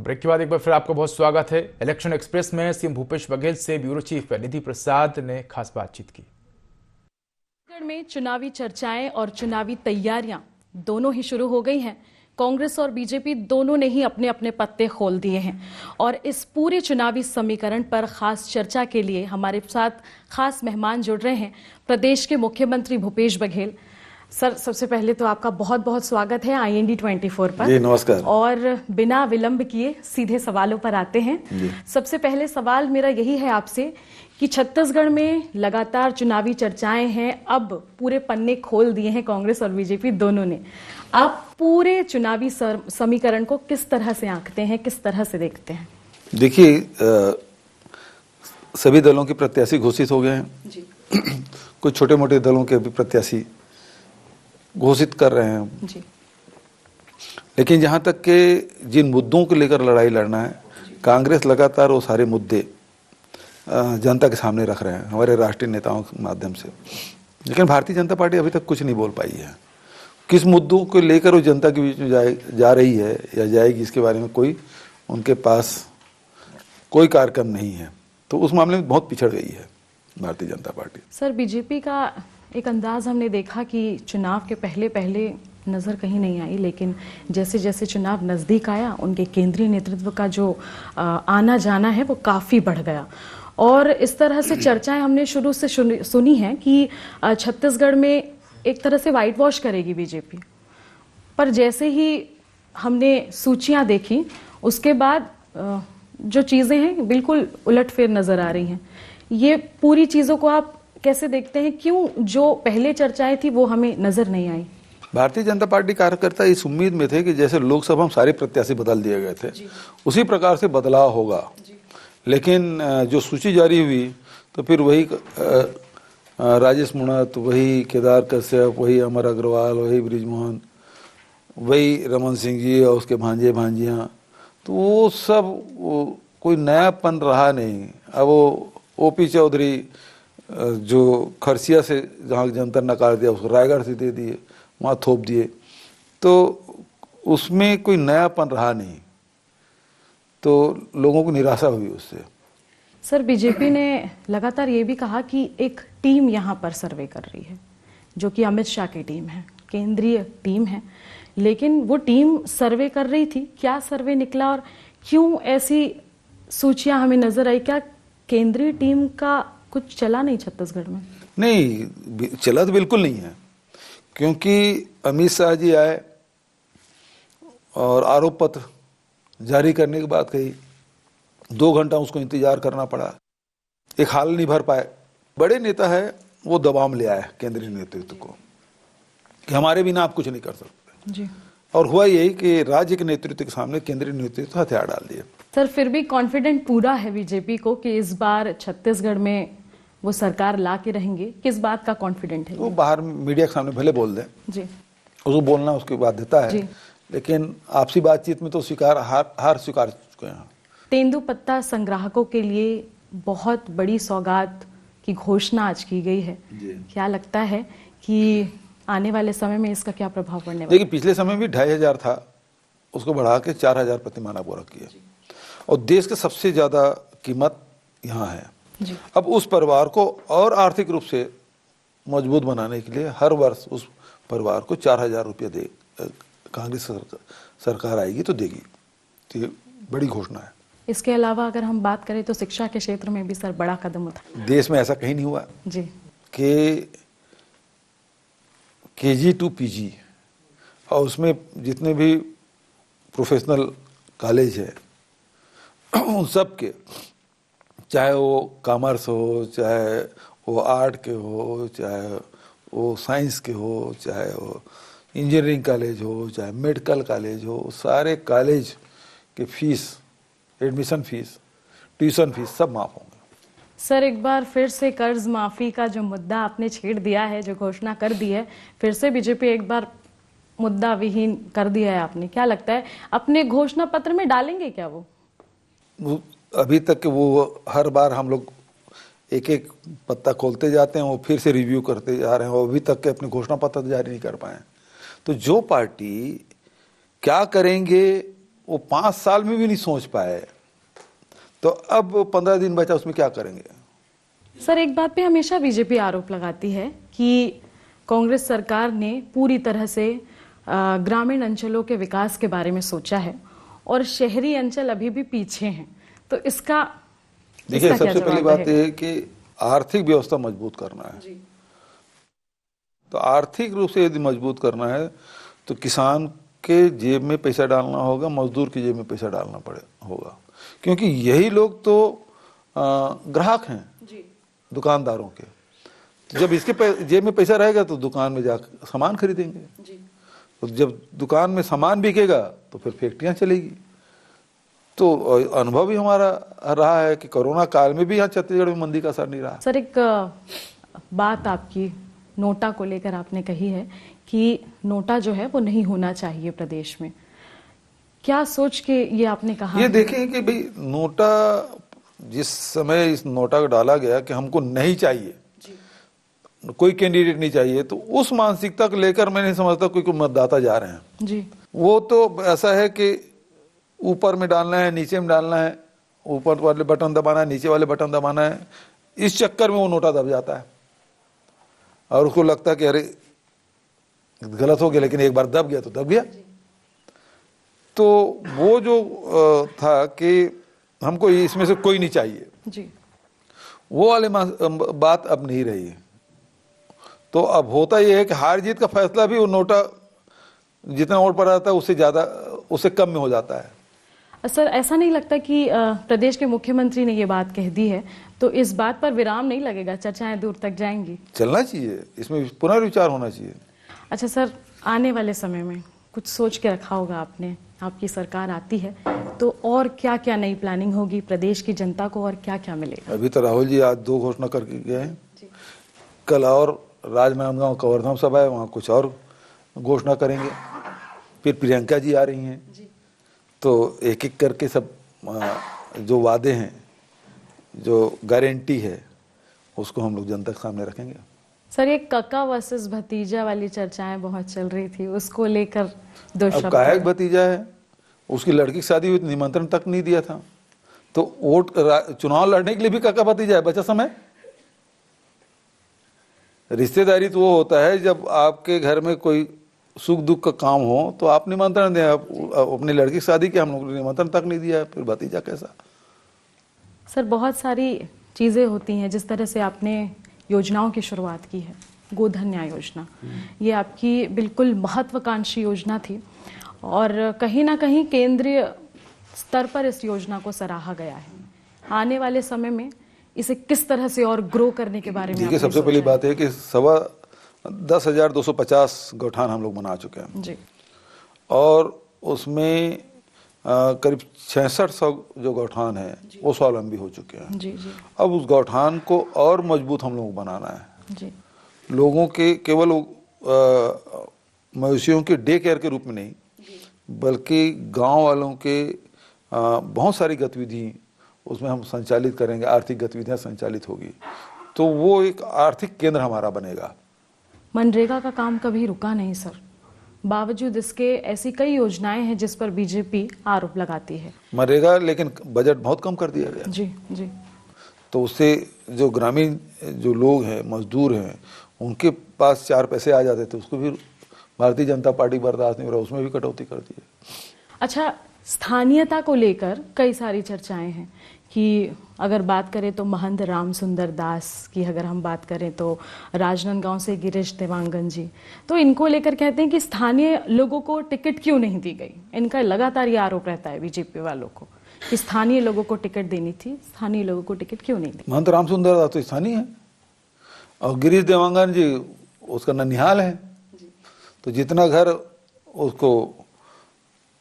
Break के बाद एक बार फिर आपका बहुत स्वागत है। इलेक्शन एक्सप्रेस में सीएम भूपेश बघेल से ब्यूरो चीफ निधि प्रसाद ने खास बातचीत की। छत्तीसगढ़ में चुनावी चर्चाएं और चुनावी तैयारियां दोनों ही शुरू हो गई हैं। कांग्रेस और बीजेपी दोनों ने ही अपने अपने पत्ते खोल दिए हैं और इस पूरे चुनावी समीकरण पर खास चर्चा के लिए हमारे साथ खास मेहमान जुड़ रहे हैं प्रदेश के मुख्यमंत्री भूपेश बघेल। सर, सबसे पहले तो आपका बहुत बहुत स्वागत है IND 24 पर। जी नमस्कार। और बिना विलंब किए सीधे सवालों पर आते हैं। सबसे पहले सवाल मेरा यही है आपसे कि छत्तीसगढ़ में लगातार चुनावी चर्चाएं हैं, अब पूरे पन्ने खोल दिए हैं कांग्रेस और बीजेपी दोनों ने। आप पूरे चुनावी समीकरण को किस तरह से आंकते हैं, किस तरह से देखते हैं? देखिए, सभी दलों के प्रत्याशी घोषित हो गए हैं जी। कुछ छोटे मोटे दलों के भी प्रत्याशी घोषित कर रहे हैं जी। लेकिन जहां तक के जिन मुद्दों को लेकर लड़ाई लड़ना है, कांग्रेस लगातार वो सारे मुद्दे जनता के सामने रख रहे हैं हमारे राष्ट्रीय नेताओं के माध्यम से। लेकिन भारतीय जनता पार्टी अभी तक कुछ नहीं बोल पाई है। किस मुद्दों को लेकर वो जनता के बीच में जा रही है या जाएगी, इसके बारे में कोई उनके पास कोई कार्यक्रम नहीं है। तो उस मामले में बहुत पिछड़ गई है Bharatiya Janata party. Sir, BJP का एक अंदाज हमने देखा कि चुनाव के पहले नज़र कहीं नहीं आई, लेकिन जैसे जैसे चुनाव नज़दीक आया उनके केंद्रीय नेतृत्व का जो आना जाना है वो काफ़ी बढ़ गया। और इस तरह से चर्चाएं हमने शुरू से सुनी हैं कि छत्तीसगढ़ में एक तरह से वाइट वॉश करेगी बीजेपी। पर जैसे ही हमने सूचियां देखी उसके बाद जो चीज़ें हैं बिल्कुल उलटफेर नज़र आ रही हैं। ये पूरी चीज़ों को आप कैसे देखते हैं? क्यों जो पहले चर्चाएं थी वो हमें नजर नहीं आई? भारतीय जनता पार्टी कार्यकर्ता इस उम्मीद में थे कि जैसे लोकसभा में सारे प्रत्याशी बदल दिए गए थे उसी प्रकार से बदलाव होगा। लेकिन जो सूची जारी हुई तो फिर वही राजेश मुणत, वही केदार कश्यप, वही अमर अग्रवाल, वही बृजमोहन, वही रमन सिंह जी और उसके भांजे भांजियाँ, तो वो सब कोई नयापन रहा नहीं। अब वो OP चौधरी जो खरसिया से जहाँ जंतर नकार दिया उसको रायगढ़ से दे दिए, वहाँ थोप दिए, तो उसमें कोई नयापन रहा नहीं, तो लोगों को निराशा हुई उससे। सर, बीजेपी ने लगातार ये भी कहा कि एक टीम यहाँ पर सर्वे कर रही है जो कि अमित शाह की टीम है, केंद्रीय टीम है। लेकिन वो टीम सर्वे कर रही थी, क्या सर्वे निकला और क्यों ऐसी सूचियां हमें नजर आई? क्या केंद्रीय टीम का कुछ चला नहीं छत्तीसगढ़ में? नहीं, चला तो बिल्कुल नहीं है, क्योंकि अमित शाह जी आए और आरोप पत्र जारी करने की बात कही, 2 घंटा उसको इंतजार करना पड़ा, एक हाल नहीं भर पाए। बड़े नेता है वो दबाव में ले आए केंद्रीय नेतृत्व को कि हमारे बिना आप कुछ नहीं कर सकते जी। और हुआ यही कि राज्य के नेतृत्व के सामने केंद्रीय नेतृत्व हथियार डाल दिए। सर, फिर भी कॉन्फिडेंट पूरा है बीजेपी को कि इस बार छत्तीसगढ़ में वो सरकार ला के रहेंगे? किस बात का कॉन्फिडेंट है? वो बाहर मीडिया के सामने भले बोल दें जी, उसको बोलना उसकी बाध्यता है, लेकिन आपसी बातचीत में तो हार स्वीकार चुके हैं। तेंदुपत्ता संग्राहकों के लिए बहुत बड़ी सौगात की घोषणा आज की गई है। क्या लगता है कि आने वाले समय में इसका क्या प्रभाव पड़ने वाला है? देखिए, पिछले समय भी 2500 था, उसको बढ़ा के 4000 प्रतिमाना पूरा किया और देश के सबसे ज्यादा कीमत यहाँ है जी। अब उस परिवार को और आर्थिक रूप से मजबूत बनाने के लिए हर वर्ष उस परिवार को 4000 रुपये दे कांग्रेस सरकार आएगी तो देगी। तो ये बड़ी घोषणा है। इसके अलावा अगर हम बात करें तो शिक्षा के क्षेत्र में भी सर बड़ा कदम उठा। देश में ऐसा कहीं नहीं हुआ जी कि KG to PG और उसमें जितने भी प्रोफेशनल कॉलेज है उन सब के, चाहे वो कॉमर्स हो, चाहे वो आर्ट के हो, चाहे वो साइंस के हो, चाहे वो इंजीनियरिंग कॉलेज हो, चाहे मेडिकल कॉलेज हो, सारे कॉलेज के fees, admission fees, tuition fees सब माफ होंगे। सर, एक बार फिर से कर्ज माफी का जो मुद्दा आपने छेड़ दिया है, जो घोषणा कर दी है, फिर से बीजेपी एक बार मुद्दा विहीन कर दिया है आपने। क्या लगता है अपने घोषणा पत्र में डालेंगे क्या वो अभी तक के वो हर बार हम लोग एक एक पत्ता खोलते जाते हैं, वो फिर से रिव्यू करते जा रहे हैं, वो अभी तक के अपने घोषणा पत्र जारी नहीं कर पाए। तो जो पार्टी क्या करेंगे वो 5 साल में भी नहीं सोच पाए, तो अब 15 दिन बचा, उसमें क्या करेंगे? सर, एक बात पे हमेशा बीजेपी आरोप लगाती है कि कांग्रेस सरकार ने पूरी तरह से ग्रामीण अंचलों के विकास के बारे में सोचा है और शहरी अंचल अभी भी पीछे हैं। तो इसका देखिए, क्या सबसे पहली जवाब बात रहेगा? यह है कि आर्थिक व्यवस्था मजबूत करना है। तो आर्थिक रूप से यदि मजबूत करना है तो किसान के जेब में पैसा डालना होगा, मजदूर की जेब में पैसा डालना होगा, क्योंकि यही लोग तो ग्राहक हैं दुकानदारों के। तो जब इसके जेब में पैसा रहेगा तो दुकान में जाकर सामान खरीदेंगे। तो जब दुकान में सामान बिकेगा तो फिर फैक्ट्रियां चलेगी। तो अनुभव भी हमारा रहा है कि कोरोना काल में भी यहाँ छत्तीसगढ़ में मंदी का असर नहीं रहा। सर, एक बात आपकी नोटा को लेकर आपने कही है कि नोटा जो है वो नहीं होना चाहिए प्रदेश में। क्या सोच के ये आपने कहा? ये देखें कि भाई नोटा, जिस समय इस नोटा को डाला गया कि हमको नहीं चाहिए, कोई कैंडिडेट नहीं चाहिए, तो उस मानसिकता को लेकर मैं नहीं समझता कोई मतदाता जा रहे हैं जी। वो तो ऐसा है कि ऊपर में डालना है, नीचे में डालना है, ऊपर वाले बटन दबाना है, नीचे वाले बटन दबाना है, इस चक्कर में वो नोटा दब जाता है और उसको लगता है कि अरे गलत हो गया, लेकिन एक बार दब गया तो दब गया। तो वो जो था कि हमको इसमें से कोई नहीं चाहिए जी, वो वाली बात अब नहीं रही। तो अब होता यह है कि हार जीत का फैसला भी वो नोटा जितना वोट पर आता है उससे ज्यादा, उससे कम में हो जाता है। सर, ऐसा नहीं लगता कि प्रदेश के मुख्यमंत्री ने ये बात कह दी है तो इस बात पर विराम नहीं लगेगा, चर्चाएं दूर तक जाएंगी? चलना चाहिए, इसमें पुनर्विचार होना चाहिए। अच्छा सर, आने वाले समय में कुछ सोच के रखा होगा आपने, आपकी सरकार आती है तो और क्या क्या नई प्लानिंग होगी प्रदेश की जनता को, और क्या क्या मिलेगा? अभी तो राहुल जी आज 2 घोषणा करके गए हैं, कल और राजनांदगांव कवर्धा सभा है, वहाँ कुछ और घोषणा करेंगे, फिर प्रियंका जी आ रही हैं। तो एक एक करके सब जो वादे हैं, जो गारंटी है, उसको हम लोग जनता के सामने रखेंगे। सर, ये कका वर्सेस भतीजा वाली चर्चाएं बहुत चल रही थी, उसको लेकर 2 अब शब्द। काहे भतीजा है, उसकी लड़की की शादी हुई, निमंत्रण तक नहीं दिया था, तो वोट चुनाव लड़ने के लिए भी काका भतीजा है, बचा समय। रिश्तेदारी तो वो होता है जब आपके घर में कोई सुख दुख का काम हो तो आप निमंत्रण दें। आप अपनी लड़की की शादी के हम लोग निमंत्रण तक नहीं दिया, फिर भतीजा कैसा? सर, बहुत सारी चीजें होती हैं, जिस तरह से आपने योजनाओं की शुरुआत की है, गोधन योजना, ये आपकी बिल्कुल महत्वाकांक्षी योजना थी और कहीं ना कहीं केंद्रीय स्तर पर इस योजना को सराहा गया है। आने वाले समय में इसे किस तरह से और ग्रो करने के बारे में देखिए, आपने सबसे पहली सोचा है? बात है कि 10,250 गौठान हम लोग बना चुके हैं जी, और उसमें करीब 6600 जो गौठान है वो स्वावलंबी हो चुके हैं। जी, जी, अब उस गौठान को और मजबूत हम लोग बनाना है। जी, लोगों के केवल मवेशियों के डे केयर के रूप में नहीं, बल्कि गांव वालों के बहुत सारी गतिविधि उसमें हम संचालित करेंगे, आर्थिक गतिविधियां संचालित होगी, तो वो एक आर्थिक केंद्र हमारा बनेगा। मनरेगा का काम कभी रुका नहीं सर, बावजूद इसके ऐसी कई योजनाएं हैं जिस पर बीजेपी आरोप लगाती है। मनरेगा, लेकिन बजट बहुत कम कर दिया गया। जी, जी, तो उससे जो ग्रामीण जो लोग हैं, मजदूर हैं, उनके पास 4 पैसे आ जाते थे, उसको भी भारतीय जनता पार्टी बर्दाश्त नहीं हो रहा, उसमें भी कटौती कर दी है। अच्छा, स्थानीयता को लेकर कई सारी चर्चाएं हैं कि अगर बात करें तो महंत राम सुंदर दास की, अगर हम बात करें तो राजनांदगांव से गिरीश देवांगन जी, तो इनको लेकर कहते हैं कि स्थानीय लोगों को टिकट क्यों नहीं दी गई। इनका लगातार ये आरोप रहता है बीजेपी वालों को कि स्थानीय लोगों को टिकट देनी थी, स्थानीय लोगों को टिकट क्यों नहीं दी। महंत राम सुंदर दास तो स्थानीय है और गिरीश देवांगन जी उसका ननिहाल है, तो जितना घर उसको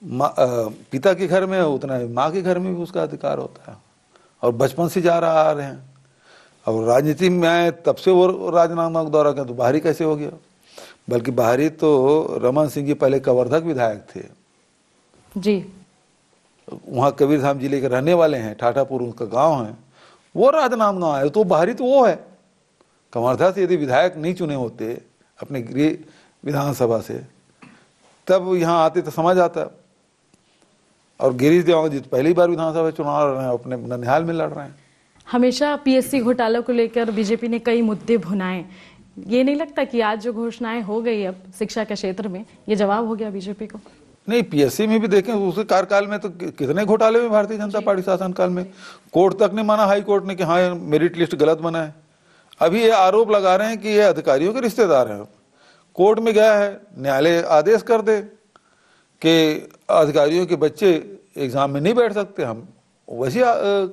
पिता के घर में है उतना ही माँ के घर में भी उसका अधिकार होता है और बचपन से जा रहा आ रहे हैं। अब राजनीति में आए तब से वो राजनांदगांव दौरा किया, तो बाहरी कैसे हो गया? बल्कि बाहरी तो रमन सिंह जी पहले कवर्धक विधायक थे जी, वहाँ कबीरधाम जिले के रहने वाले हैं, ठाठापुर उनका गांव है, वो राजनांदगांव है, तो बाहरी तो वो है। कवर्धा से यदि विधायक नहीं चुने होते अपने गृह विधानसभा से, तब यहाँ आते तो समझ आता। और गिरीश देवांगन जी तो पहली बार विधानसभा चुनाव लड़ रहे हैं, अपने ननिहाल में लड़ रहे हैं। हमेशा पीएससी घोटालों को लेकर बीजेपी ने कई मुद्दे भुनाए। ये नहीं लगता कि आज जो घोषणाएं हो गई अब शिक्षा के क्षेत्र में, ये जवाब हो गया बीजेपी को? नहीं, पीएससी में भी देखें उसके कार्यकाल में तो कितने घोटाले में भारतीय जनता पार्टी शासनकाल में। कोर्ट तक ने माना, हाई कोर्ट ने, कि हाँ मेरिट लिस्ट गलत बना है। अभी ये आरोप लगा रहे हैं कि ये अधिकारियों के रिश्तेदार हैं। कोर्ट में गया है, न्यायालय आदेश कर दे कि अधिकारियों के बच्चे एग्जाम में नहीं बैठ सकते, हम वैसे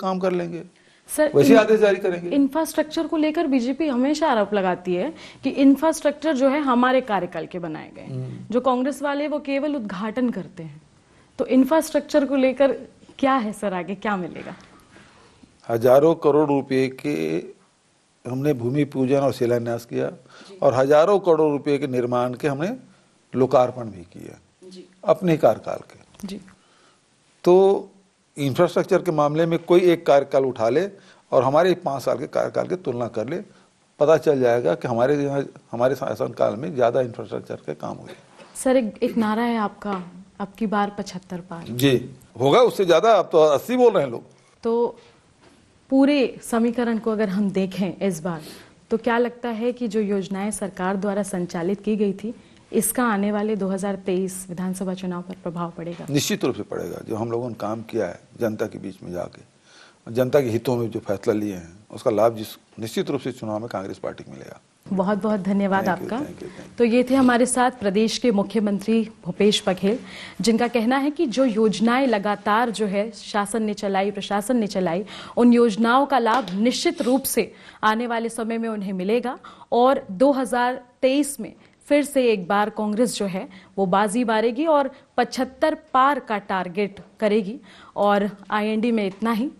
काम कर लेंगे, सर वैसे आदेश जारी करेंगे। इंफ्रास्ट्रक्चर को लेकर बीजेपी हमेशा आरोप लगाती है कि इंफ्रास्ट्रक्चर जो है हमारे कार्यकाल के बनाए गए, जो कांग्रेस वाले वो केवल उद्घाटन करते हैं। तो इंफ्रास्ट्रक्चर को लेकर क्या है सर, आगे क्या मिलेगा? हजारों करोड़ रुपए के हमने भूमि पूजन और शिलान्यास किया, और हजारों करोड़ रुपए के निर्माण के हमने लोकार्पण भी किया अपने कार्यकाल के। जी। तो इंफ्रास्ट्रक्चर के मामले में कोई एक कार्यकाल उठा ले और हमारे 5 साल के कार्यकाल की तुलना कर ले, पता चल जाएगा कि हमारे शासनकाल में ज्यादा इंफ्रास्ट्रक्चर के काम हुए। सर एक नारा है आपका, अब की बार 75 पार। जी होगा, उससे ज्यादा, अब तो 80 बोल रहे हैं लोग। तो पूरे समीकरण को अगर हम देखें इस बार, तो क्या लगता है कि जो योजनाएं सरकार द्वारा संचालित की गई थी, इसका आने वाले 2023 विधानसभा चुनाव पर प्रभाव पड़ेगा? निश्चित रूप से पड़ेगा। जो हम लोगों ने काम किया है जनता के बीच में जाके, जनता के हितों में जो फैसला लिए हैं, उसका लाभ निश्चित रूप से चुनाव में कांग्रेस पार्टी को मिलेगा। बहुत बहुत धन्यवाद आपका। Thank you. तो ये थे हमारे साथ प्रदेश के मुख्यमंत्री भूपेश बघेल, जिनका कहना है कि जो योजनाएं लगातार जो है शासन ने चलाई, प्रशासन ने चलाई, उन योजनाओं का लाभ निश्चित रूप से आने वाले समय में उन्हें मिलेगा, और 2023 में फिर से एक बार कांग्रेस जो है वो बाजी मारेगी और 75 पार का टारगेट करेगी। और IND में इतना ही।